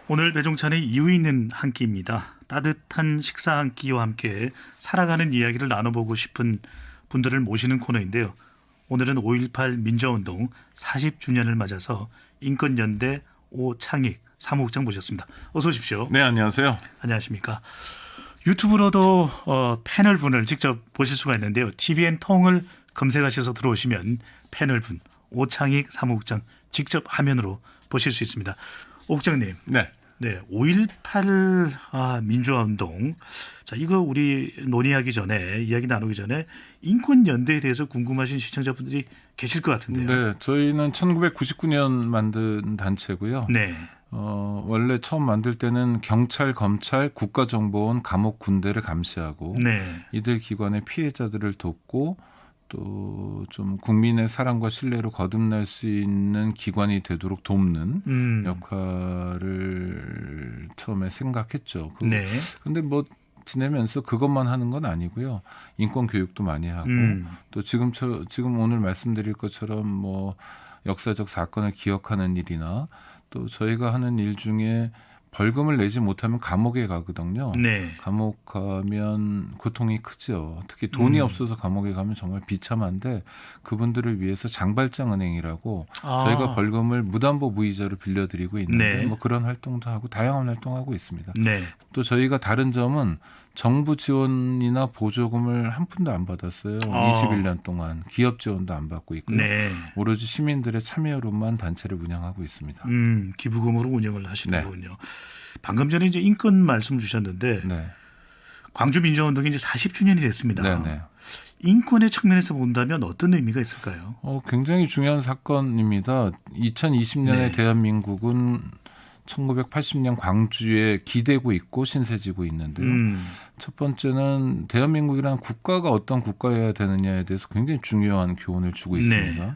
오늘 배종찬의 이유 있는 한 끼입니다. 따뜻한 식사 한 끼와 함께 살아가는 이야기를 나눠보고 싶은 분들을 모시는 코너인데요. 오늘은 5.18 민주화운동 40주년을 맞아서 인권연대 오창익 사무국장 모셨습니다. 어서 오십시오. 네, 안녕하세요. 안녕하십니까. 유튜브로도 패널분을 직접 보실 수가 있는데요. TVN 통을 검색하셔서 들어오시면 패널분 오창익 사무국장 직접 화면으로 보실 수 있습니다. 오 국장님. 네. 네, 5.18 민주화운동. 자, 이거 우리 논의하기 전에, 이야기 나누기 전에 인권연대에 대해서 궁금하신 시청자분들이 계실 것 같은데요. 네, 저희는 1999년 만든 단체고요. 네. 원래 처음 만들 때는 경찰, 검찰, 국가정보원, 감옥, 군대를 감시하고 네. 이들 기관의 피해자들을 돕고 또 좀 국민의 사랑과 신뢰로 거듭날 수 있는 기관이 되도록 돕는 역할을 처음에 생각했죠. 네. 근데 뭐 지내면서 그것만 하는 건 아니고요. 인권 교육도 많이 하고 또 지금 오늘 말씀드릴 것처럼 뭐 역사적 사건을 기억하는 일이나 또 저희가 하는 일 중에 벌금을 내지 못하면 감옥에 가거든요. 네. 감옥 가면 고통이 크죠. 특히 돈이 없어서 감옥에 가면 정말 비참한데 그분들을 위해서 장발장은행이라고 저희가 벌금을 무담보 무이자로 빌려드리고 있는데 네. 뭐 그런 활동도 하고 다양한 활동하고 있습니다. 네. 또 저희가 다른 점은 정부 지원이나 보조금을 한 푼도 안 받았어요. 21년 동안 기업 지원도 안 받고 있고요. 네. 오로지 시민들의 참여로만 단체를 운영하고 있습니다. 기부금으로 운영을 하시는군요. 방금 전에 이제 인권 말씀 주셨는데 네. 광주 민주화운동이 이제 40주년이 됐습니다. 네네. 인권의 측면에서 본다면 어떤 의미가 있을까요? 굉장히 중요한 사건입니다. 2020년에 네. 대한민국은 1980년 광주에 기대고 있고 신세지고 있는데요. 첫 번째는 대한민국이라는 국가가 어떤 국가여야 되느냐에 대해서 굉장히 중요한 교훈을 주고 있습니다. 네.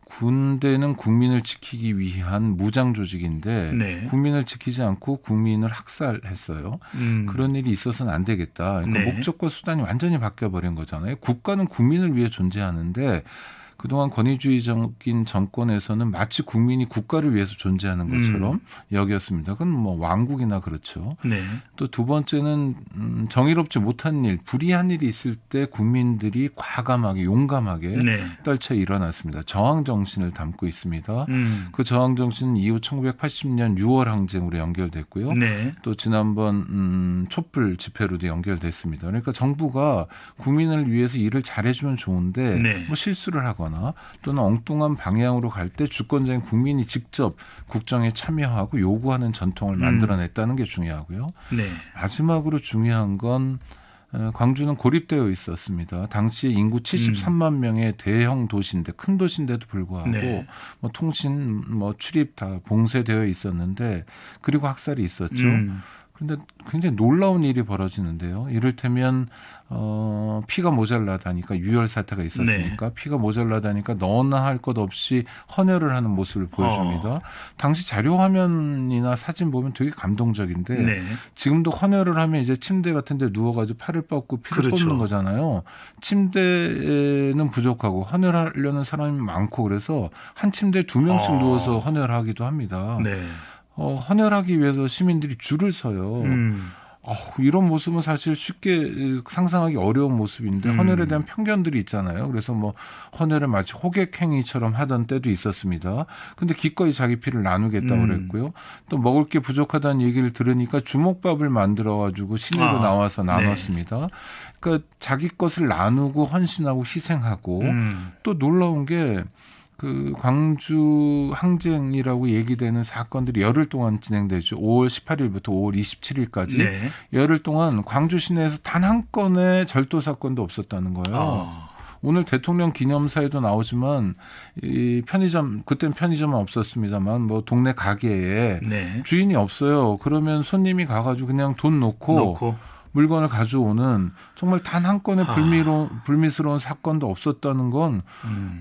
군대는 국민을 지키기 위한 무장 조직인데 네. 국민을 지키지 않고 국민을 학살했어요. 그런 일이 있어서는 안 되겠다. 그러니까 네. 목적과 수단이 완전히 바뀌어버린 거잖아요. 국가는 국민을 위해 존재하는데 그동안 권위주의적인 정권에서는 마치 국민이 국가를 위해서 존재하는 것처럼 여겼습니다. 그건 뭐 왕국이나 그렇죠. 네. 또 두 번째는 정의롭지 못한 일, 불의한 일이 있을 때 국민들이 과감하게 용감하게 네. 떨쳐 일어났습니다. 저항 정신을 담고 있습니다. 그 저항 정신은 이후 1980년 6월 항쟁으로 연결됐고요. 네. 또 지난번 촛불 집회로도 연결됐습니다. 그러니까 정부가 국민을 위해서 일을 잘해주면 좋은데 네. 뭐 실수를 하거나 또는 엉뚱한 방향으로 갈 때 주권자인 국민이 직접 국정에 참여하고 요구하는 전통을 만들어냈다는 게 중요하고요. 네. 마지막으로 중요한 건 광주는 고립되어 있었습니다. 당시 인구 73만 명의 대형 도시인데 큰 도시인데도 불구하고 네. 뭐 통신, 뭐 출입 다 봉쇄되어 있었는데 그리고 학살이 있었죠. 그런데 굉장히 놀라운 일이 벌어지는데요. 이를테면 피가 모자라다니까 유혈 사태가 있었으니까 피가 모자라다니까 너나 할 것 없이 헌혈을 하는 모습을 보여줍니다. 당시 자료 화면이나 사진 보면 되게 감동적인데 네. 지금도 헌혈을 하면 이제 침대 같은 데 누워가지고 팔을 뻗고 피를 그렇죠. 뽑는 거잖아요. 침대는 부족하고 헌혈하려는 사람이 많고 그래서 한 침대에 2명씩 누워서 헌혈하기도 합니다. 네. 헌혈하기 위해서 시민들이 줄을 서요. 이런 모습은 사실 쉽게 상상하기 어려운 모습인데 헌혈에 대한 편견들이 있잖아요. 그래서 뭐 헌혈을 마치 호객행위처럼 하던 때도 있었습니다. 근데 기꺼이 자기 피를 나누겠다고 그랬고요. 또 먹을 게 부족하다는 얘기를 들으니까 주먹밥을 만들어가지고 시내로 나와서 나눴습니다. 그러니까 자기 것을 나누고 헌신하고 희생하고 또 놀라운 게 그 광주 항쟁이라고 얘기되는 사건들이 열흘 동안 진행되죠. 5월 18일부터 5월 27일까지 네. 열흘 동안 광주 시내에서 단 한 건의 절도 사건도 없었다는 거예요. 오늘 대통령 기념사에도 나오지만 이 편의점 그때는 편의점은 없었습니다만 뭐 동네 가게에 네. 주인이 없어요. 그러면 손님이 가가지고 그냥 돈 놓고 물건을 가져오는 정말 단 한 건의 불미스러운 사건도 없었다는 건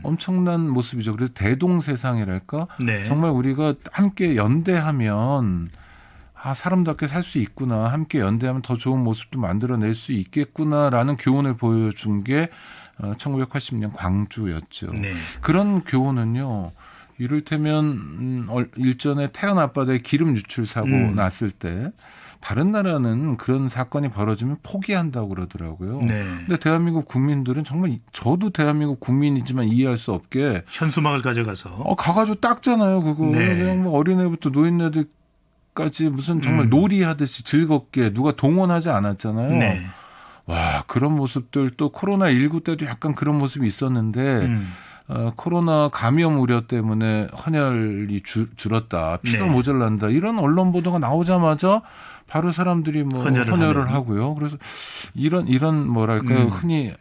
엄청난 모습이죠. 그래서 대동세상이랄까? 네. 정말 우리가 함께 연대하면 사람답게 살 수 있구나. 함께 연대하면 더 좋은 모습도 만들어낼 수 있겠구나라는 교훈을 보여준 게 1980년 광주였죠. 네. 그런 교훈은요. 이를테면 일전에 태안 앞바다에 기름 유출 사고 났을 때 다른 나라는 그런 사건이 벌어지면 포기한다고 그러더라고요. 네. 근데 대한민국 국민들은 정말 저도 대한민국 국민이지만 이해할 수 없게 현수막을 가져가서 가가지고 닦잖아요. 그거 네. 그냥 뭐 어린애부터 노인네들까지 무슨 정말 놀이하듯이 즐겁게 누가 동원하지 않았잖아요. 네. 와, 그런 모습들 또 코로나19 때도 약간 그런 모습이 있었는데 코로나 감염 우려 때문에 헌혈이 줄었다. 피가 네. 모자란다. 이런 언론 보도가 나오자마자 바로 사람들이 뭐 헌혈을 하는. 하고요. 그래서 이런 뭐랄까요. 흔히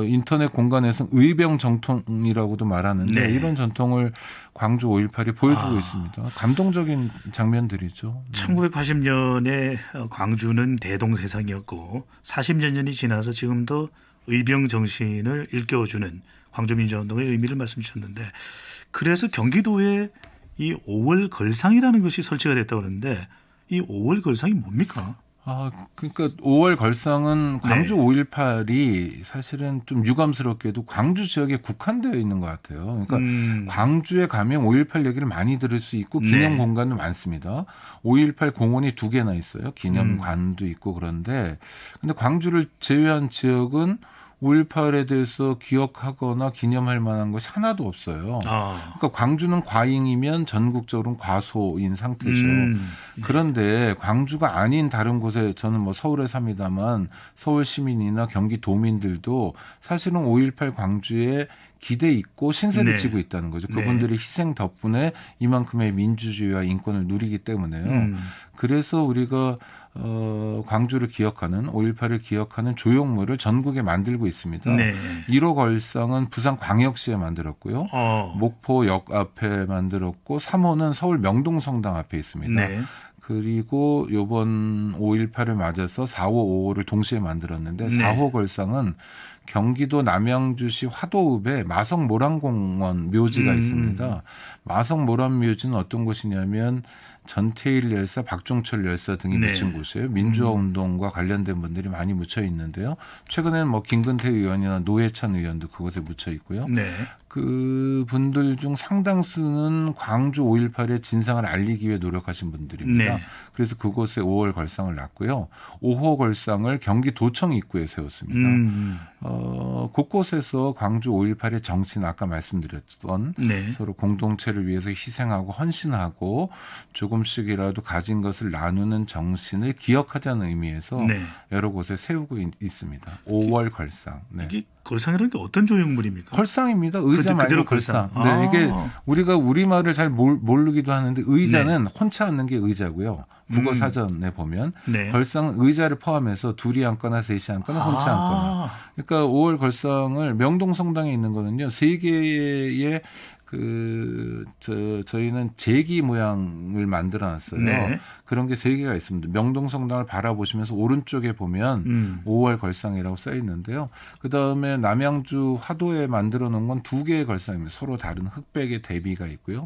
인터넷 공간에서 의병 정통이라고도 말하는데 네. 이런 전통을 광주 5.18이 보여주고 있습니다. 감동적인 장면들이죠. 1980년에 광주는 대동세상이었고 40년이 지나서 지금도 의병 정신을 일깨워주는 광주민주운동의 의미를 말씀 주셨는데 그래서 경기도에 이 5월 걸상이라는 것이 설치가 됐다고 하는데 이 5월 걸상이 뭡니까? 그러니까 5월 걸상은 광주 5.18이 사실은 좀 유감스럽게도 광주 지역에 국한되어 있는 것 같아요. 그러니까 광주에 가면 5.18 얘기를 많이 들을 수 있고 기념 공간도 많습니다. 5.18 공원이 2개나 있어요. 기념관도 있고 그런데 근데 광주를 제외한 지역은 5.18에 대해서 기억하거나 기념할 만한 것이 하나도 없어요. 그러니까 광주는 과잉이면 전국적으로는 과소인 상태죠. 그런데 광주가 아닌 다른 곳에 저는 뭐 서울에 삽니다만 서울 시민이나 경기 도민들도 사실은 5.18 광주에 기대 있고 신세를 지고 있다는 거죠. 그분들의 희생 덕분에 이만큼의 민주주의와 인권을 누리기 때문에요. 그래서 우리가 광주를 기억하는 5.18을 기억하는 조형물을 전국에 만들고 있습니다. 1호 걸상은 부산광역시에 만들었고요. 목포역 앞에 만들었고 3호는 서울 명동성당 앞에 있습니다. 그리고 이번 5.18을 맞아서 4호, 5호를 동시에 만들었는데 4호 걸상은 경기도 남양주시 화도읍에 마성모란공원 묘지가 있습니다. 마성모란묘지는 어떤 곳이냐면 전태일 열사, 박종철 열사 등이 묻힌 곳이에요. 민주화 운동과 관련된 분들이 많이 묻혀 있는데요. 최근에는 뭐 김근태 의원이나 노회찬 의원도 그곳에 묻혀 있고요. 그 분들 중 상당수는 광주 5.18의 진상을 알리기 위해 노력하신 분들입니다. 그래서 그곳에 5월 걸상을 놨고요. 5호 걸상을 경기도청 입구에 세웠습니다. 곳곳에서 광주 5.18의 정신 아까 말씀드렸던 서로 공동체를 위해서 희생하고 헌신하고 조금씩이라도 가진 것을 나누는 정신을 기억하자는 의미에서 여러 곳에 세우고 있습니다. 5월 걸상. 이게 걸상이라는 게 어떤 조형물입니까? 걸상입니다. 의자 말고 걸상. 이게 우리가 우리말을 잘 모르기도 하는데 의자는 혼자 앉는 게 의자고요. 국어 사전에 보면 걸상은 의자를 포함해서 둘이 앉거나 셋이 앉거나 혼자 앉거나. 그러니까 5월 걸상을 명동성당에 있는 거는요. 3개의 저희는 제기 모양을 만들어 놨어요. 그런 게 3개가 있습니다. 명동성당을 바라보시면서 오른쪽에 보면 5월 걸상이라고 써 있는데요. 그다음에 남양주 화도에 만들어 놓은 건 2개의 걸상입니다. 서로 다른 흑백의 대비가 있고요.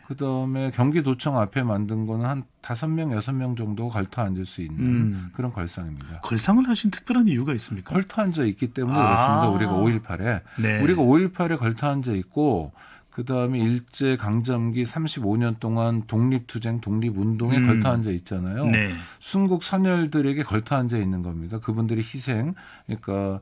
그다음에 경기도청 앞에 만든 거는 한 5명, 6명 정도 걸터 앉을 수 있는 그런 걸상입니다. 걸상을 하신 특별한 이유가 있습니까? 걸터 앉아 있기 때문에 그렇습니다. 우리가 5.18에. 우리가 5.18에 걸터 앉아 있고 그다음에 일제 강점기 35년 동안 독립투쟁, 독립운동에 걸터 앉아 있잖아요. 순국 선열들에게 걸터 앉아 있는 겁니다. 그분들의 희생, 그러니까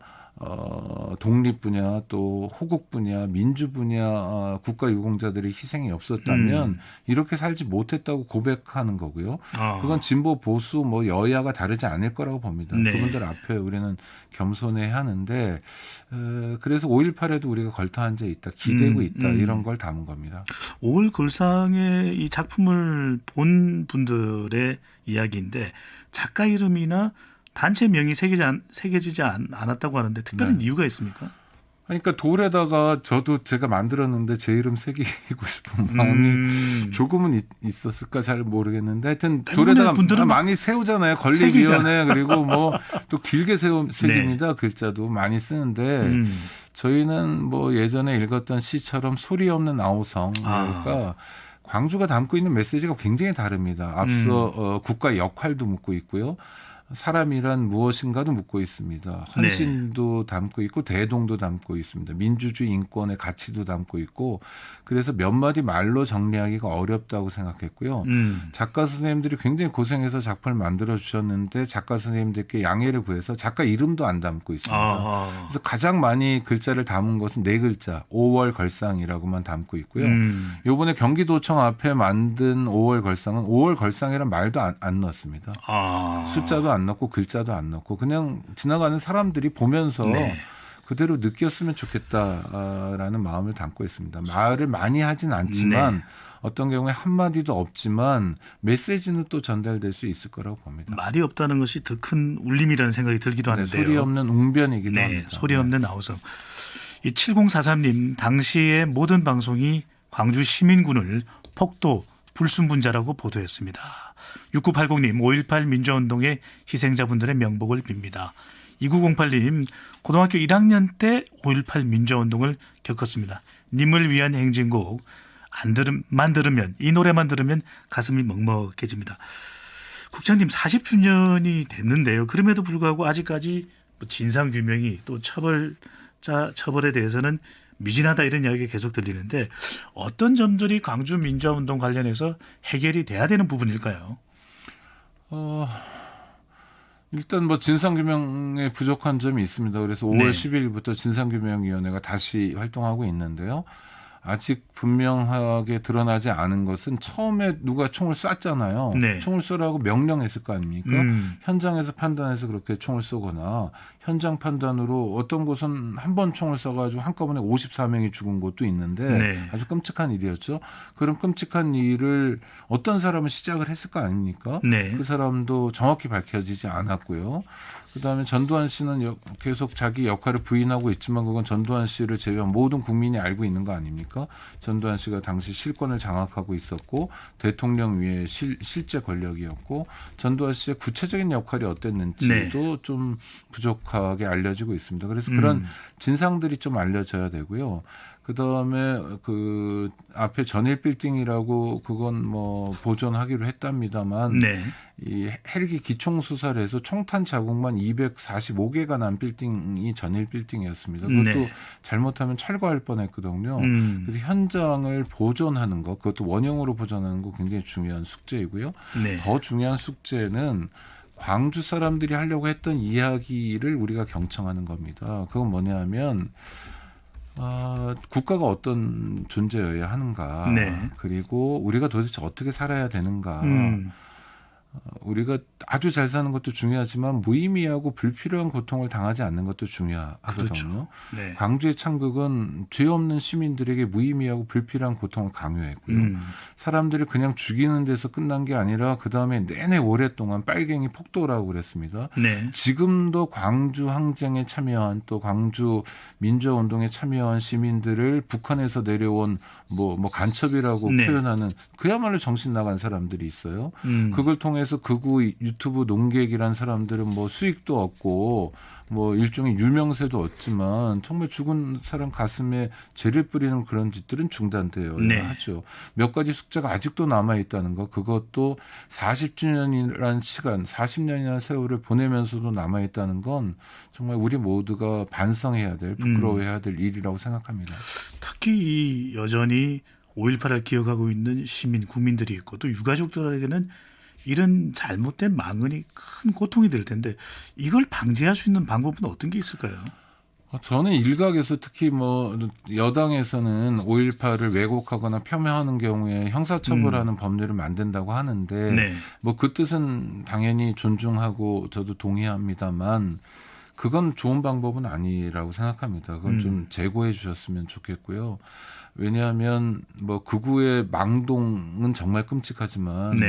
독립 분야 또 호국 분야, 민주 분야 국가 유공자들의 희생이 없었다면 이렇게 살지 못했다고 고백하는 거고요. 그건 진보 보수 뭐 여야가 다르지 않을 거라고 봅니다. 그분들 앞에 우리는 겸손해야 하는데 그래서 5.18에도 우리가 걸터 앉아 있다, 기대고 있다 이런 걸 담은 겁니다. 5월 걸상의 이 작품을 본 분들의 이야기인데 작가 이름이나 단체명이 새겨지지 않았다고 하는데 특별한 이유가 있습니까? 그러니까 돌에다가 제가 만들었는데 제 이름 새기고 싶은 마음이 조금은 있었을까 잘 모르겠는데 하여튼 돌에다가 분들은 많이 세우잖아요. 건립위원회 그리고 뭐 또 길게 새깁니다. 글자도 많이 쓰는데 저희는 뭐 예전에 읽었던 시처럼 소리 없는 아우성 그러니까 광주가 담고 있는 메시지가 굉장히 다릅니다. 앞서 국가 역할도 묻고 있고요. 사람이란 무엇인가도 묻고 있습니다. 헌신도 담고 있고 대동도 담고 있습니다. 민주주의 인권의 가치도 담고 있고 그래서 몇 마디 말로 정리하기가 어렵다고 생각했고요. 작가 선생님들이 굉장히 고생해서 작품을 만들어 주셨는데 작가 선생님들께 양해를 구해서 작가 이름도 안 담고 있습니다. 그래서 가장 많이 글자를 담은 것은 4글자 5월 걸상이라고만 담고 있고요. 이번에 경기도청 앞에 만든 5월 걸상은 5월 걸상이란 말도 안 넣었습니다. 숫자도 안 넣고 글자도 안 넣고 그냥 지나가는 사람들이 보면서 그대로 느꼈으면 좋겠다라는 마음을 담고 있습니다. 말을 많이 하진 않지만 어떤 경우에 한마디도 없지만 메시지는 또 전달될 수 있을 거라고 봅니다. 말이 없다는 것이 더 큰 울림이라는 생각이 들기도 하는데요. 소리 없는 웅변이기도 합니다. 소리 없는 아우성. 이 7043님 당시의 모든 방송이 광주 시민군을 폭도 불순분자라고 보도했습니다. 6980님 5.18 민주화운동의 희생자분들의 명복을 빕니다. 2908님 고등학교 1학년 때 5.18 민주화운동을 겪었습니다. 님을 위한 행진곡 들으면 이 노래만 들으면 가슴이 먹먹해집니다. 국장님 40주년이 됐는데요. 그럼에도 불구하고 아직까지 진상규명이 또 처벌에 대해서는 미진하다 이런 이야기가 계속 들리는데 어떤 점들이 광주 민주화운동 관련해서 해결이 돼야 되는 부분일까요? 일단 진상규명에 부족한 점이 있습니다. 그래서 5월 10일부터 진상규명위원회가 다시 활동하고 있는데요. 아직 분명하게 드러나지 않은 것은 처음에 누가 총을 쐈잖아요. 총을 쏘라고 명령했을 거 아닙니까? 현장에서 판단해서 그렇게 총을 쏘거나 현장 판단으로 어떤 곳은 한 번 총을 쏴가지고 한꺼번에 54명이 죽은 곳도 있는데 아주 끔찍한 일이었죠. 그런 끔찍한 일을 어떤 사람은 시작을 했을 거 아닙니까? 그 사람도 정확히 밝혀지지 않았고요. 그다음에 전두환 씨는 계속 자기 역할을 부인하고 있지만 그건 전두환 씨를 제외한 모든 국민이 알고 있는 거 아닙니까? 전두환 씨가 당시 실권을 장악하고 있었고 대통령 위에 실제 권력이었고 전두환 씨의 구체적인 역할이 어땠는지도 좀 부족하게 알려지고 있습니다. 그래서 그런 진상들이 좀 알려져야 되고요. 그다음에 그 앞에 전일 빌딩이라고 그건 보존하기로 했답니다만 이 헬기 기총 수사를 해서 총탄 자국만 245개가 난 빌딩이 전일 빌딩이었습니다. 그것도 잘못하면 철거할 뻔했거든요. 그래서 현장을 보존하는 것, 그것도 원형으로 보존하는 거 굉장히 중요한 숙제이고요. 더 중요한 숙제는 광주 사람들이 하려고 했던 이야기를 우리가 경청하는 겁니다. 그건 뭐냐면 국가가 어떤 존재여야 하는가, 그리고 우리가 도대체 어떻게 살아야 되는가. 우리가 아주 잘 사는 것도 중요하지만 무의미하고 불필요한 고통을 당하지 않는 것도 중요하거든요. 광주의 창극은 죄 없는 시민들에게 무의미하고 불필요한 고통을 강요했고요. 사람들을 그냥 죽이는 데서 끝난 게 아니라 그다음에 내내 오랫동안 빨갱이 폭도라고 그랬습니다. 지금도 광주 항쟁에 참여한 또 광주 민주화운동에 참여한 시민들을 북한에서 내려온 간첩이라고 표현하는 그야말로 정신 나간 사람들이 있어요. 그걸 통해서 극우 유튜브 농객이란 사람들은 수익도 얻고 일종의 유명세도 얻지만 정말 죽은 사람 가슴에 죄를 뿌리는 그런 짓들은 중단되어야 하죠. 몇 가지 숙제가 아직도 남아 있다는 것, 그것도 40주년이라는 시간, 40년이라는 세월을 보내면서도 남아 있다는 건 정말 우리 모두가 반성해야 될, 부끄러워해야 될 일이라고 생각합니다. 특히 여전히 5.18을 기억하고 있는 시민, 국민들이 있고 또 유가족들에게는 이런 잘못된 망언이 큰 고통이 될 텐데 이걸 방지할 수 있는 방법은 어떤 게 있을까요? 저는 일각에서 특히 여당에서는 5.18을 왜곡하거나 폄훼하는 경우에 형사처벌하는 법률을 만든다고 하는데 그 뜻은 당연히 존중하고 저도 동의합니다만 그건 좋은 방법은 아니라고 생각합니다. 그건 좀 재고해 주셨으면 좋겠고요. 왜냐하면 극우의 망동은 정말 끔찍하지만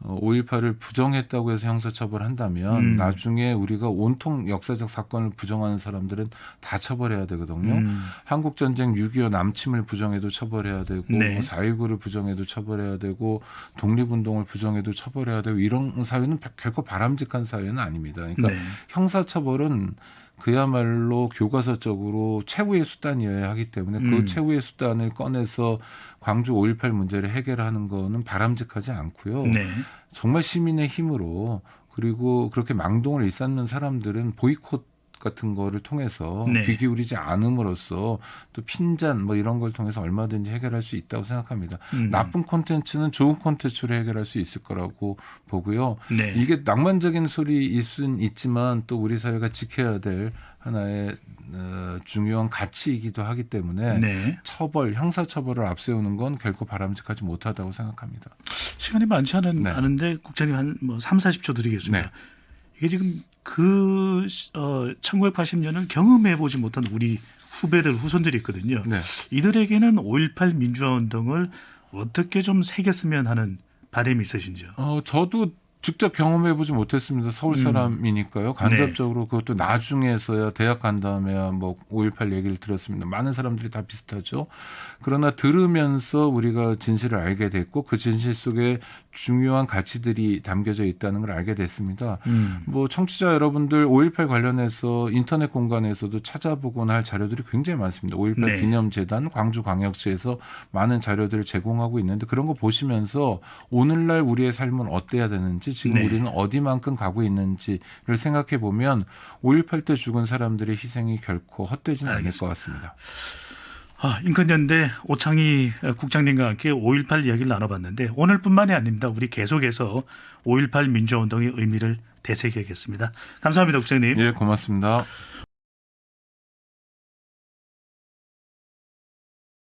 5.18을 부정했다고 해서 형사처벌한다면 나중에 우리가 온통 역사적 사건을 부정하는 사람들은 다 처벌해야 되거든요. 한국전쟁 6.25 남침을 부정해도 처벌해야 되고 4.19를 부정해도 처벌해야 되고 독립운동을 부정해도 처벌해야 되고 이런 사회는 결코 바람직한 사회는 아닙니다. 그러니까 형사처벌은 그야말로 교과서적으로 최후의 수단이어야 하기 때문에 그 최후의 수단을 꺼내서 광주 5.18 문제를 해결하는 거는 바람직하지 않고요. 정말 시민의 힘으로 그리고 그렇게 망동을 일삼는 사람들은 보이콧 같은 거를 통해서 네. 귀 기울이지 않음으로써 또 핀잔 뭐 이런 걸 통해서 얼마든지 해결할 수 있다고 생각합니다. 나쁜 콘텐츠는 좋은 콘텐츠로 해결할 수 있을 거라고 보고요. 네. 이게 낭만적인 소리일 수는 있지만 또 우리 사회가 지켜야 될 하나의 중요한 가치이기도 하기 때문에 네. 처벌, 형사처벌을 앞세우는 건 결코 바람직하지 못하다고 생각합니다. 시간이 많지 네. 않은데 국장님 한 뭐 3, 40초 드리겠습니다. 네. 이게 지금 1980년을 경험해 보지 못한 우리 후배들 후손들이 있거든요. 네. 이들에게는 5.18 민주화 운동을 어떻게 좀 새겼으면 하는 바람이 있으신지요? 저도 직접 경험해보지 못했습니다. 서울 사람이니까요. 간접적으로 그것도 나중에서야 대학 간 다음에야 뭐 5.18 얘기를 들었습니다. 많은 사람들이 다 비슷하죠. 그러나 들으면서 우리가 진실을 알게 됐고 그 진실 속에 중요한 가치들이 담겨져 있다는 걸 알게 됐습니다. 뭐 청취자 여러분들 5.18 관련해서 인터넷 공간에서도 찾아보거나 할 자료들이 굉장히 많습니다. 5.18 네. 기념재단 광주광역시에서 많은 자료들을 제공하고 있는데 그런 거 보시면서 오늘날 우리의 삶은 어때야 되는지 지금 네. 우리는 어디만큼 가고 있는지를 생각해 보면 5.18 때 죽은 사람들의 희생이 결코 헛되지는 않을 것 같습니다. 인권연대 오창희 국장님과 함께 5.18 이야기를 나눠봤는데 오늘뿐만이 아닙니다. 우리 계속해서 5.18 민주화운동의 의미를 되새겨야겠습니다. 감사합니다, 국장님. 예, 고맙습니다.